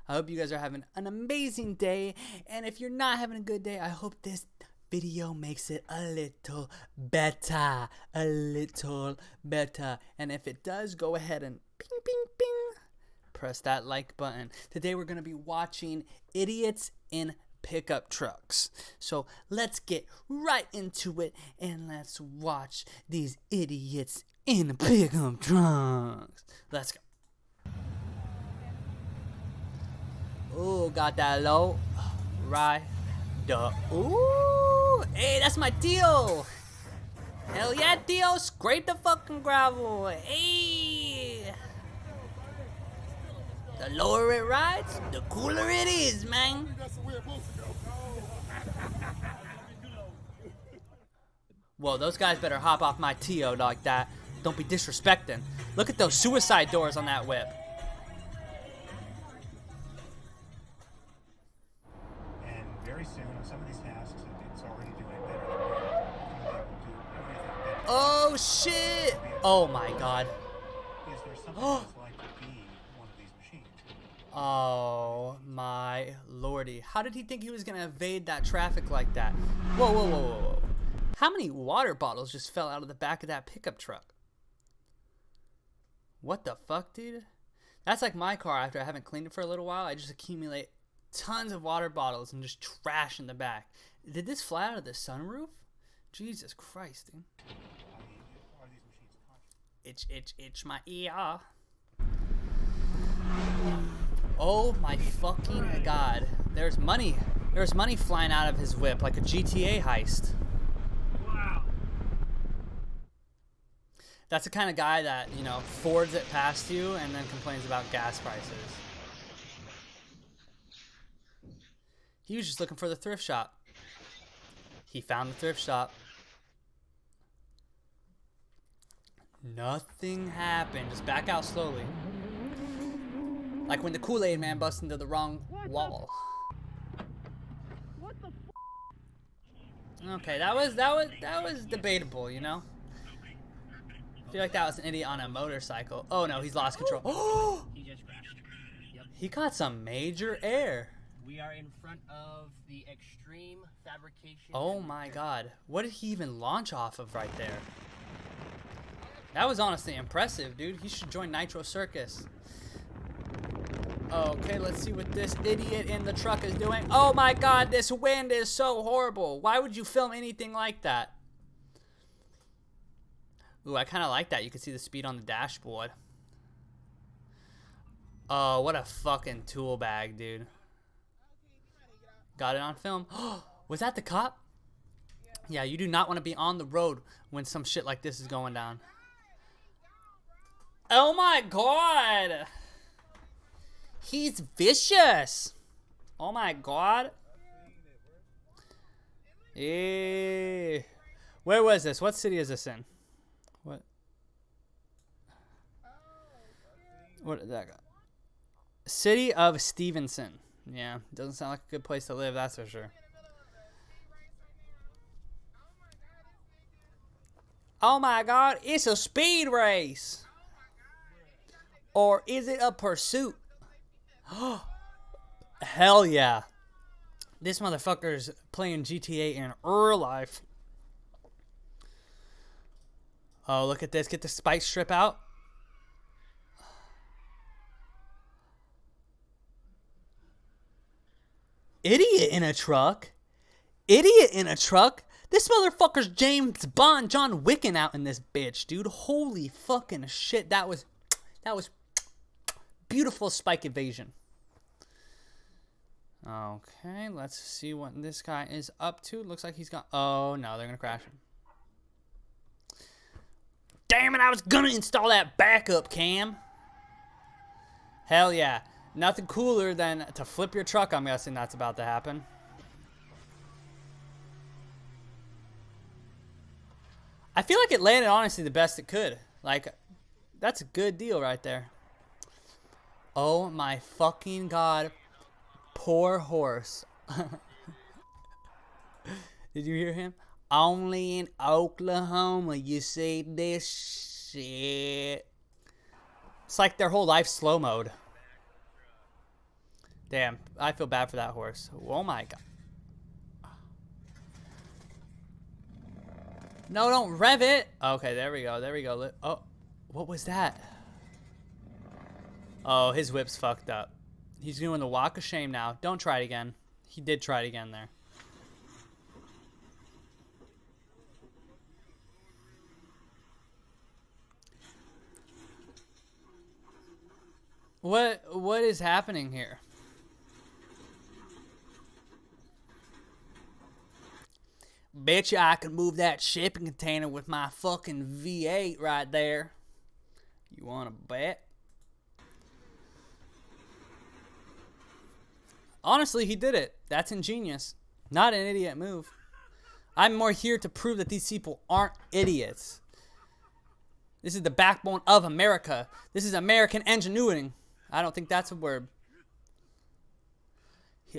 I hope you guys are having an amazing day. And if you're not having a good day, I hope this video makes it a little better. A little better. And if it does, go ahead and ping, ping, ping. Press that like button. Today we're going to be watching idiots in pickup trucks. So let's get right into it and let's watch these idiots in pickup trucks. Let's go. Ooh, got that low. Right. Ooh, hey, that's my Tio. Hell yeah, Tio. Scrape the fucking gravel. Hey. The lower it rides, the cooler it is, man. Whoa, those guys better hop off my Tio like that. Don't be disrespecting. Look at those suicide doors on that whip. And very soon, some of these tasks, it's already doing better than we are. They will do everything better. Oh, shit. Oh, my God. Is there something that's like to be one of these machines? Oh, my lordy. How did he think he was going to evade that traffic like that? Whoa, whoa, whoa, whoa, whoa. How many water bottles just fell out of the back of that pickup truck? What the fuck, dude? That's like my car after I haven't cleaned it for a little while. I just accumulate tons of water bottles and just trash in the back. Did this fly out of the sunroof? Jesus Christ, dude. Are these machines conscious? Itch my ear. Oh my fucking God. There's money. There's money flying out of his whip like a GTA heist. That's the kind of guy that, you know, forwards it past you and then complains about gas prices. He was just looking for the thrift shop. He found the thrift shop. Nothing happened. Just back out slowly. Like when the Kool-Aid man busts into the wrong wall. Okay, that was debatable, you know? I feel like that was an idiot on a motorcycle. Oh no, he's lost control. Oh! He just crashed. Yep. He caught some major air. We are in front of the Extreme Fabrication. Oh my God. What did he even launch off of right there? That was honestly impressive, dude. He should join Nitro Circus. Okay, let's see what this idiot in the truck is doing. Oh my God, this wind is so horrible. Why would you film anything like that? Ooh, I kind of like that. You can see the speed on the dashboard. Oh, what a fucking tool bag, dude. Got it on film. Was that the cop? Yeah, you do not want to be on the road when some shit like this is going down. Oh my God. He's vicious. Oh my God. Eh. Where was this? What city is this in? What did that go? City of Stevenson. Yeah, doesn't sound like a good place to live, that's for sure. Oh my God, it's a speed race. Or is it a pursuit? Hell yeah. This motherfucker's playing GTA in real life. Oh, look at this. Get the spike strip out. Idiot in a truck. Idiot in a truck. This motherfucker's James Bond, John Wicking out in this bitch, dude. Holy fucking shit. That was beautiful spike evasion. Okay, let's see what this guy is up to. Looks like he's got... Oh, no, they're going to crash him. Damn it, I was going to install that backup cam. Hell yeah. Nothing cooler than to flip your truck. I'm guessing that's about to happen. I feel like it landed honestly the best it could. Like, that's a good deal right there. Oh my fucking God. Poor horse. Did you hear him? Only in Oklahoma you see this shit. It's like their whole life slow mode. Damn, I feel bad for that horse. Oh my god. No, don't rev it. Okay, there we go. There we go. Oh, what was that? Oh, his whip's fucked up. He's doing the walk of shame now. Don't try it again. He did try it again there. What is happening here? Bet you I can move that shipping container with my fucking V8 right there. You want to bet? Honestly, he did it. That's ingenious. Not an idiot move. I'm more here to prove that these people aren't idiots. This is the backbone of America. This is American ingenuity. I don't think that's a word.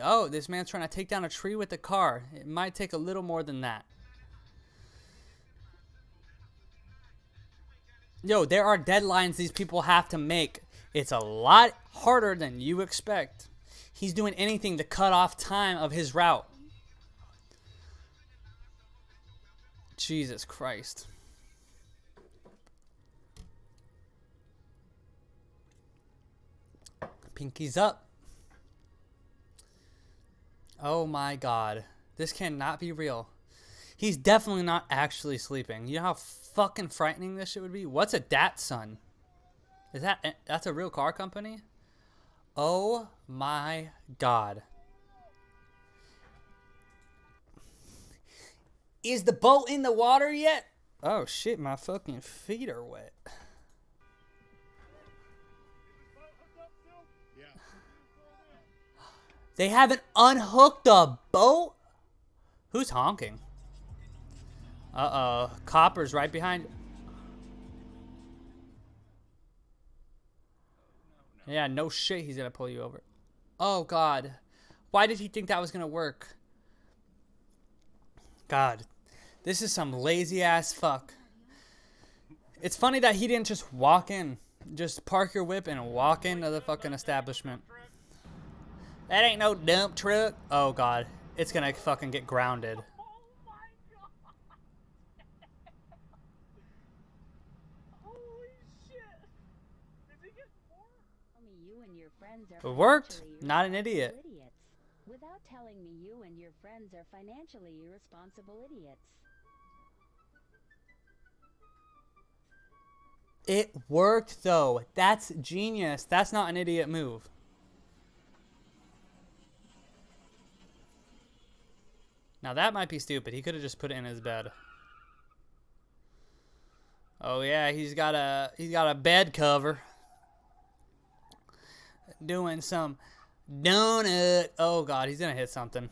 Oh, this man's trying to take down a tree with a car. It might take a little more than that. Yo, there are deadlines these people have to make. It's a lot harder than you expect. He's doing anything to cut off time of his route. Jesus Christ. Pinky's up. Oh my god. This cannot be real. He's definitely not actually sleeping. You know how fucking frightening this shit would be? What's a Datsun? That's a real car company? Oh my god. Is the boat in the water yet? Oh shit, my fucking feet are wet. They haven't unhooked the boat? Who's honking? Uh-oh. Copper's right behind. Yeah, no shit he's gonna pull you over. Oh, God. Why did he think that was gonna work? God. This is some lazy-ass fuck. It's funny that he didn't just walk in. Just park your whip and walk into the fucking establishment. That ain't no dump truck. Oh, God. It's gonna fucking get grounded. Oh my god. Holy shit. Did he get more? You and your friends are It worked. financially Not an idiot. irresponsible idiots. Without telling me you and your friends are financially irresponsible idiots. It worked, though. That's genius. That's not an idiot move. Now that might be stupid. He could have just put it in his bed. Oh yeah, he's got a bed cover. Doing some donut. Oh god, he's gonna hit something.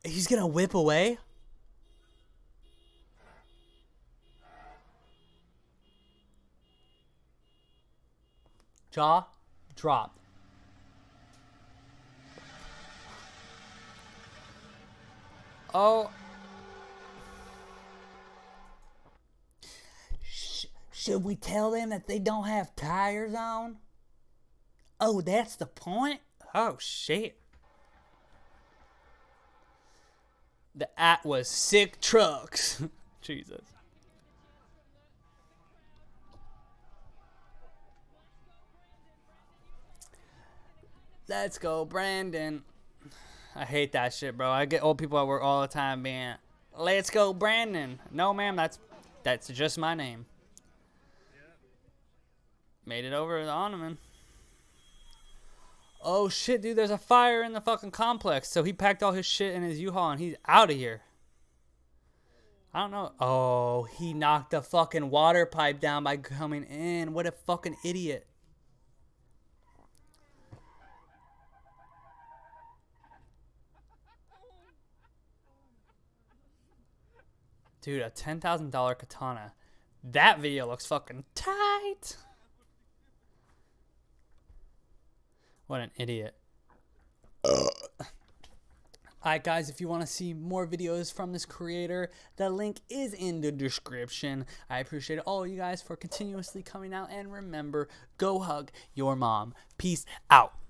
He's gonna whip away? Jaw drop. Oh. Should we tell them that they don't have tires on? Oh, that's the point? Oh, shit. The at was sick trucks. Jesus. Let's go, Brandon. I hate that shit, bro. I get old people at work all the time being, let's go, Brandon. No, ma'am, that's just my name. Made it over the Ottoman. Oh, shit, dude. There's a fire in the fucking complex. So he packed all his shit in his U-Haul and he's out of here. I don't know. Oh, he knocked the fucking water pipe down by coming in. What a fucking idiot. Dude, a $10,000 katana. That video looks fucking tight. What an idiot. Alright guys, if you want to see more videos from this creator, the link is in the description. I appreciate all you guys for continuously coming out, and remember, go hug your mom. Peace out.